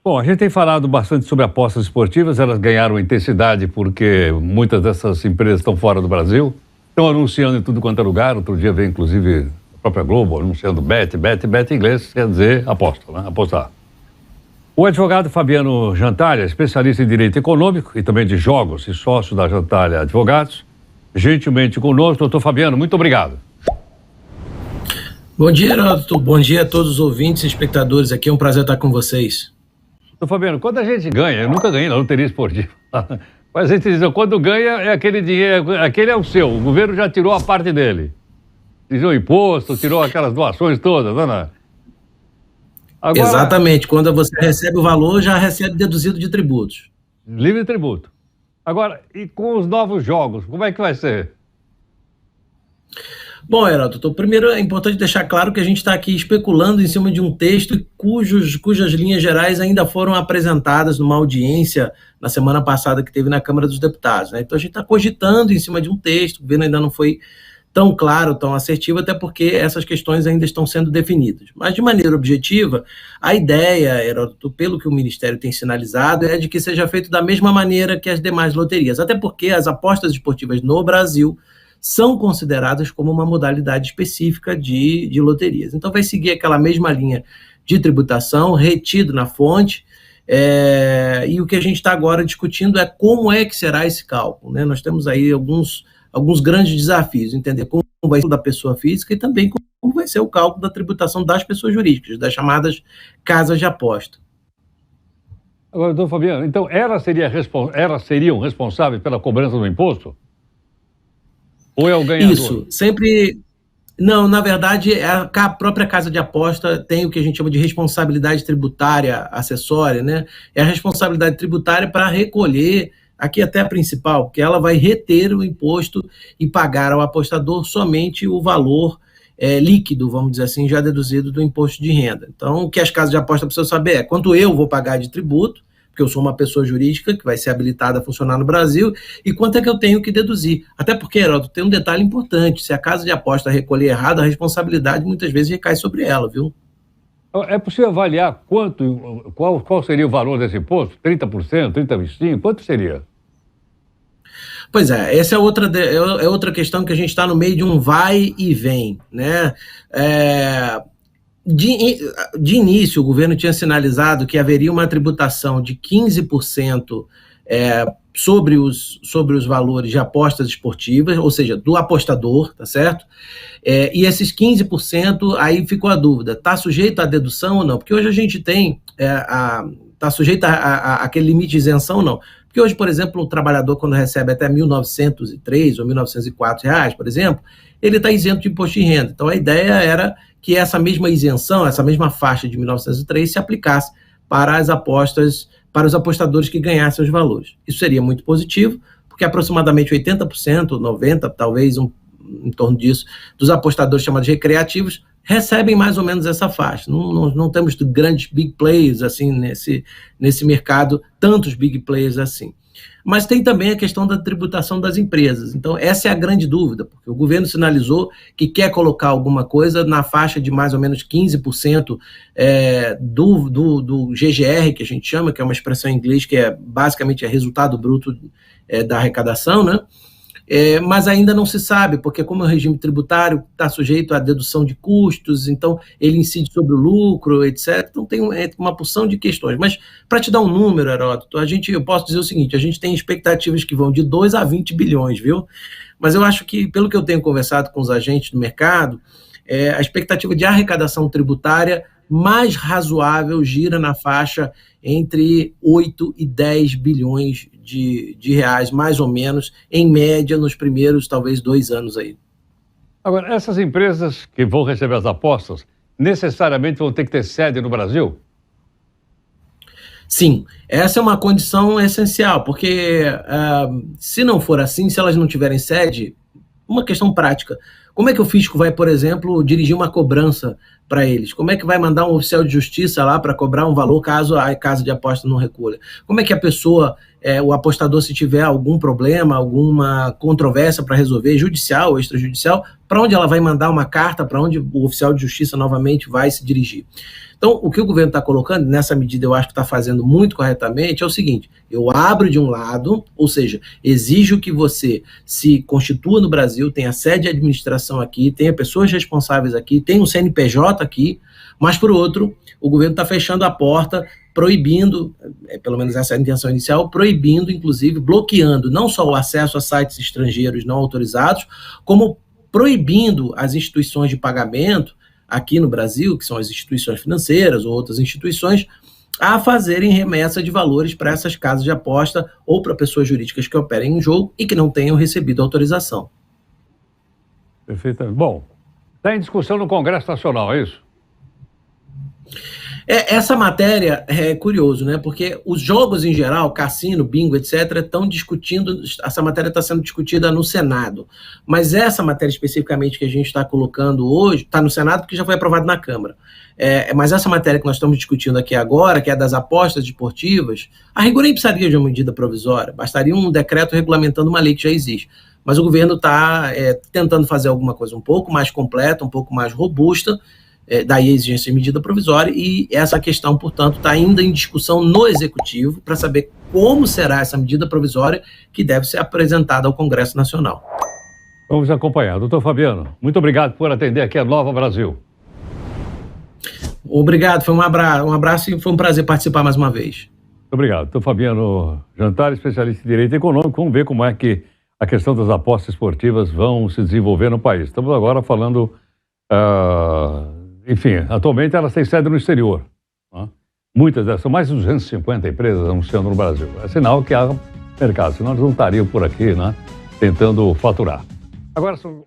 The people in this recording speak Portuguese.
Bom, a gente tem falado bastante sobre apostas esportivas, elas ganharam intensidade porque muitas dessas empresas estão fora do Brasil, estão anunciando em tudo quanto é lugar. Outro dia veio, inclusive, a própria Globo anunciando bet em inglês quer dizer aposta, né? Apostar. O advogado Fabiano Jantalha, especialista em direito econômico e também de jogos e sócio da Jantalha Advogados, gentilmente conosco. Doutor Fabiano, muito obrigado. Bom dia, Heródoto. Bom dia a todos os ouvintes e espectadores aqui. É um prazer estar com vocês. Doutor Fabiano, quando a gente ganha, eu nunca ganhei na loteria esportiva, mas a gente diz, quando ganha é aquele dinheiro, aquele é o seu, o governo já tirou a parte dele. Tirou o imposto, tirou aquelas doações todas, não é? Agora, exatamente, quando você recebe o valor, já recebe deduzido de tributos. Livre tributo. Agora, e com os novos jogos, como é que vai ser? Bom, Heródoto, primeiro é importante deixar claro que a gente está aqui especulando em cima de um texto cujas linhas gerais ainda foram apresentadas numa audiência na semana passada que teve na Câmara dos Deputados, né? Então a gente está cogitando em cima de um texto, o governo ainda não foi tão claro, tão assertivo, até porque essas questões ainda estão sendo definidas. Mas, de maneira objetiva, a ideia, Heródoto, pelo que o Ministério tem sinalizado, é de que seja feito da mesma maneira que as demais loterias, até porque as apostas esportivas no Brasil são consideradas como uma modalidade específica de loterias. Então, vai seguir aquela mesma linha de tributação, retido na fonte, e o que a gente está agora discutindo é como é que será esse cálculo, né? Nós temos aí alguns grandes desafios, entender como vai ser o da pessoa física e também como vai ser o cálculo da tributação das pessoas jurídicas, das chamadas casas de aposta. Agora, doutor Fabiano, então elas seriam responsáveis pela cobrança do imposto? Ou é o ganhador? Isso, sempre... Não, na verdade, a própria casa de aposta tem o que a gente chama de responsabilidade tributária acessória, né? É a responsabilidade tributária para recolher, aqui até a principal, porque ela vai reter o imposto e pagar ao apostador somente o valor líquido, vamos dizer assim, já deduzido do imposto de renda. Então, o que as casas de aposta precisam saber é quanto eu vou pagar de tributo, porque eu sou uma pessoa jurídica que vai ser habilitada a funcionar no Brasil, e quanto é que eu tenho que deduzir. Até porque, Heródoto, tem um detalhe importante, se a casa de aposta recolher errado, a responsabilidade muitas vezes recai sobre ela, viu? É possível avaliar qual seria o valor desse imposto? 30%, 35%? Quanto seria? Pois é, essa é outra questão que a gente está no meio de um vai e vem, né? De início, o governo tinha sinalizado que haveria uma tributação de 15% sobre os valores de apostas esportivas, ou seja, do apostador, tá certo? E esses 15%, aí ficou a dúvida, está sujeito à dedução ou não? Porque hoje a gente tem, está sujeito aquele limite de isenção ou não? Porque hoje, por exemplo, o trabalhador, quando recebe até R$ 1.903 ou R$ 1.904, por exemplo, ele está isento de imposto de renda. Então, a ideia era que essa mesma isenção, essa mesma faixa de 1.903 se aplicasse para as apostas, para os apostadores que ganhassem os valores. Isso seria muito positivo, porque aproximadamente 80%, 90%, talvez em torno disso, dos apostadores chamados recreativos, recebem mais ou menos essa faixa. Não temos grandes big players assim nesse mercado, tantos big players assim. Mas tem também a questão da tributação das empresas. Então, essa é a grande dúvida, porque o governo sinalizou que quer colocar alguma coisa na faixa de mais ou menos 15% do GGR, que a gente chama, que é uma expressão em inglês que é basicamente resultado bruto da arrecadação, né? Mas ainda não se sabe, porque como é um regime tributário, está sujeito à dedução de custos, então ele incide sobre o lucro, etc. Então tem uma porção de questões. Mas para te dar um número, Heródoto, eu posso dizer o seguinte, a gente tem expectativas que vão de 2 a 20 bilhões, viu? Mas eu acho que, pelo que eu tenho conversado com os agentes do mercado, a expectativa de arrecadação tributária mais razoável gira na faixa entre 8 e 10 bilhões de reais, mais ou menos, em média, nos primeiros, talvez, 2 anos aí. Agora, essas empresas que vão receber as apostas, necessariamente vão ter que ter sede no Brasil? Sim, essa é uma condição essencial, porque se não for assim, se elas não tiverem sede, uma questão prática, como é que o fisco vai, por exemplo, dirigir uma cobrança para eles? Como é que vai mandar um oficial de justiça lá para cobrar um valor caso a casa de aposta não recolha? Como é que a pessoa, o apostador, se tiver algum problema, alguma controvérsia para resolver, judicial ou extrajudicial, para onde ela vai mandar uma carta, para onde o oficial de justiça novamente vai se dirigir. Então, o que o governo está colocando, nessa medida eu acho que está fazendo muito corretamente, é o seguinte: eu abro de um lado, ou seja, exijo que você se constitua no Brasil, tenha sede de administração aqui, tenha pessoas responsáveis aqui, tenha um CNPJ aqui, mas, por outro, o governo está fechando a porta, proibindo, pelo menos essa é a intenção inicial, proibindo, inclusive, bloqueando não só o acesso a sites estrangeiros não autorizados, como proibindo as instituições de pagamento aqui no Brasil, que são as instituições financeiras ou outras instituições, a fazerem remessa de valores para essas casas de aposta ou para pessoas jurídicas que operem em jogo e que não tenham recebido autorização. Perfeitamente. Bom, está em discussão no Congresso Nacional, é isso? Essa matéria é curioso, né? Porque os jogos em geral, cassino, bingo, etc., estão discutindo, essa matéria está sendo discutida no Senado. Mas essa matéria especificamente que a gente está colocando hoje, está no Senado porque já foi aprovado na Câmara. Mas essa matéria que nós estamos discutindo aqui agora, que é das apostas esportivas, a rigor nem precisaria de uma medida provisória, bastaria um decreto regulamentando uma lei que já existe. Mas o governo está tentando fazer alguma coisa um pouco mais completa, um pouco mais robusta, daí a exigência de medida provisória, e essa questão, portanto, está ainda em discussão no Executivo para saber como será essa medida provisória que deve ser apresentada ao Congresso Nacional. Vamos acompanhar. Doutor Fabiano, muito obrigado por atender aqui a Nova Brasil. Obrigado, foi um abraço e foi um prazer participar mais uma vez. Muito obrigado. Doutor Fabiano Jantar, especialista em Direito Econômico. Vamos ver como é que a questão das apostas esportivas vão se desenvolver no país. Estamos agora falando... Enfim, atualmente elas têm sede no exterior. Né? Muitas delas, são mais de 250 empresas anunciando no Brasil. É sinal que há mercado, senão eles não estariam por aqui, né, tentando faturar. Agora são